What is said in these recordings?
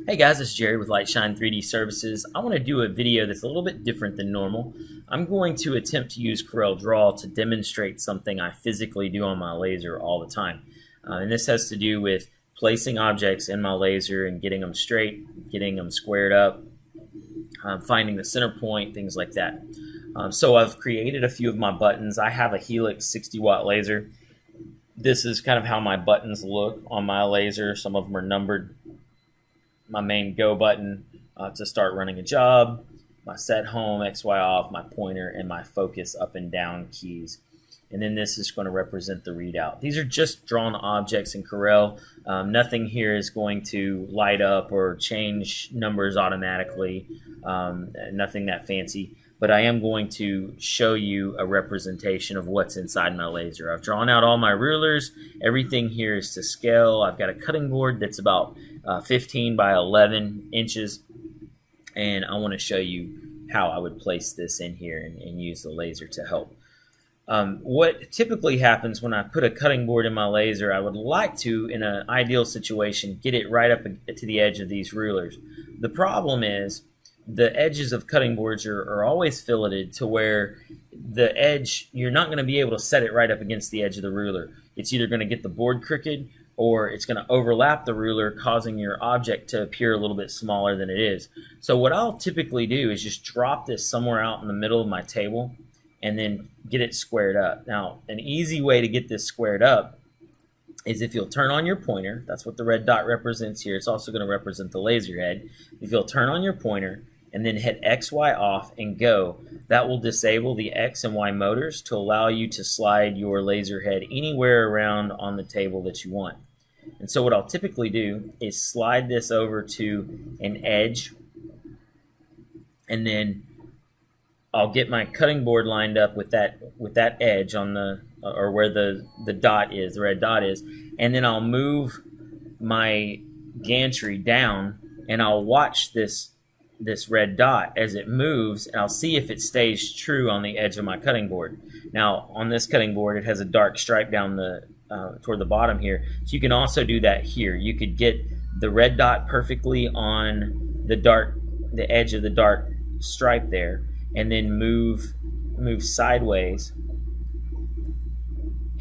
Hey guys, it's Jared with Lightshine 3D Services. I want to do a video that's a little bit different than normal. I'm going to attempt to use Corel Draw to demonstrate something I physically do on my laser all the time. And this has to do with placing objects in my laser and getting them straight, getting them squared up, finding the center point, things like that. So I've created a few of my buttons. I have a Helix 60-watt laser. This is kind of how my buttons look on my laser. Some of them are numbered. My main go button to start running a job, my set home, X, Y off, my pointer, and my focus up and down keys. And then this is going to represent the readout. These are just drawn objects in Corel. Nothing here is going to light up or change numbers automatically, nothing that fancy. But I am going to show you a representation of what's inside my laser. I've drawn out all my rulers. Everything here is to scale. I've got a cutting board that's about 15 by 11 inches. And I want to show you how I would place this in here and use the laser to help. What typically happens when I put a cutting board in my laser, I would like to, in an ideal situation, get it right up to the edge of these rulers. The problem is, the edges of cutting boards are always filleted to where the edge, you're not going to be able to set it right up against the edge of the ruler. It's either going to get the board crooked or it's going to overlap the ruler, causing your object to appear a little bit smaller than it is. So what I'll typically do is just drop this somewhere out in the middle of my table and then get it squared up. Now, an easy way to get this squared up is if you'll turn on your pointer. That's what the red dot represents here. It's also going to represent the laser head. If you'll turn on your pointer and then hit X, Y off and go, that will disable the X and Y motors to allow you to slide your laser head anywhere around on the table that you want. And so what I'll typically do is slide this over to an edge, and then I'll get my cutting board lined up with that edge on the, or where the dot is, the red dot is, and then I'll move my gantry down and I'll watch this red dot as it moves, and I'll see if it stays true on the edge of my cutting board. Now, on this cutting board, it has a dark stripe down the toward the bottom here, so you can also do that here. You could get the red dot perfectly on the edge of the dark stripe there, and then move sideways.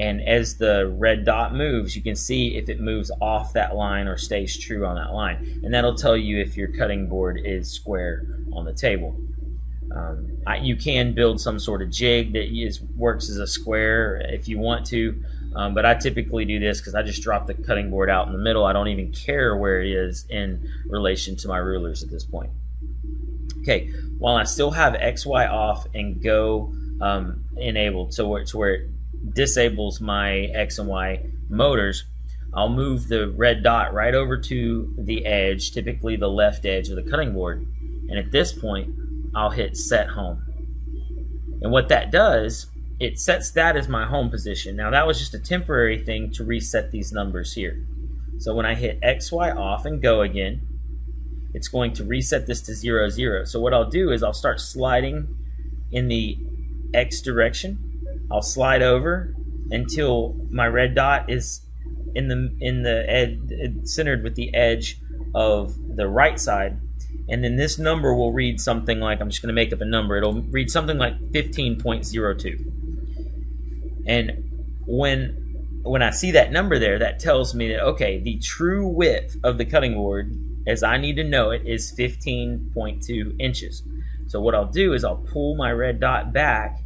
And as the red dot moves, you can see if it moves off that line or stays true on that line. And that'll tell you if your cutting board is square on the table. You can build some sort of jig that works as a square if you want to. But I typically do this because I just drop the cutting board out in the middle. I don't even care where it is in relation to my rulers at this point. Okay, while I still have X, Y off and go enabled to where it disables my X and Y motors, I'll move the red dot right over to the edge, typically the left edge of the cutting board, and at this point I'll hit set home. And what that does, it sets that as my home position. Now that was just a temporary thing to reset these numbers here. So when I hit X, Y off and go again, it's going to reset this to 0, 0. So what I'll do is I'll start sliding in the X direction. I'll slide over until my red dot is in the edge, centered with the edge of the right side, and then this number will read something like, I'm just going to make up a number, it'll read something like 15.02. And when I see that number there, that tells me that, okay, the true width of the cutting board, as I need to know it, is 15.2 inches. So what I'll do is I'll pull my red dot back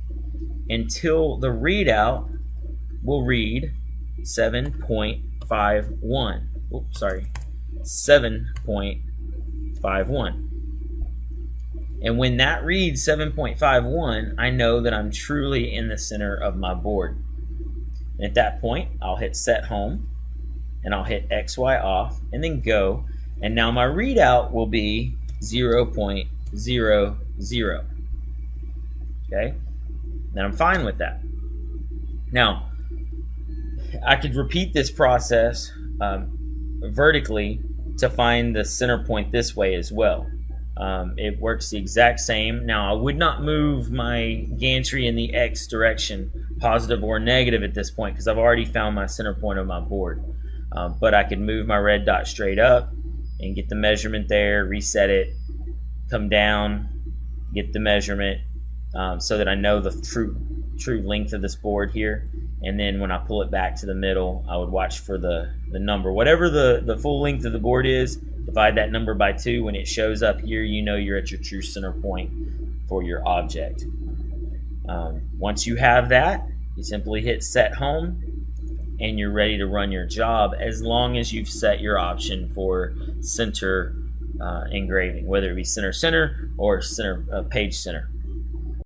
until the readout will read 7.51. Oops, sorry, 7.51. And when that reads 7.51, I know that I'm truly in the center of my board. And at that point, I'll hit set home, and I'll hit X, Y off, and then go. And now my readout will be 0.00. Okay? And I'm fine with that. Now, I could repeat this process vertically to find the center point this way as well. It works the exact same. Now, I would not move my gantry in the X direction, positive or negative at this point, because I've already found my center point of my board. But I could move my red dot straight up, and get the measurement there, reset it, come down, get the measurement, so that I know the true length of this board here. And then when I pull it back to the middle, I would watch for the number. Whatever the full length of the board is, divide that number by 2. When it shows up here, you know you're at your true center point for your object. Once you have that, you simply hit set home and you're ready to run your job, as long as you've set your option for center engraving, whether it be center or center page center.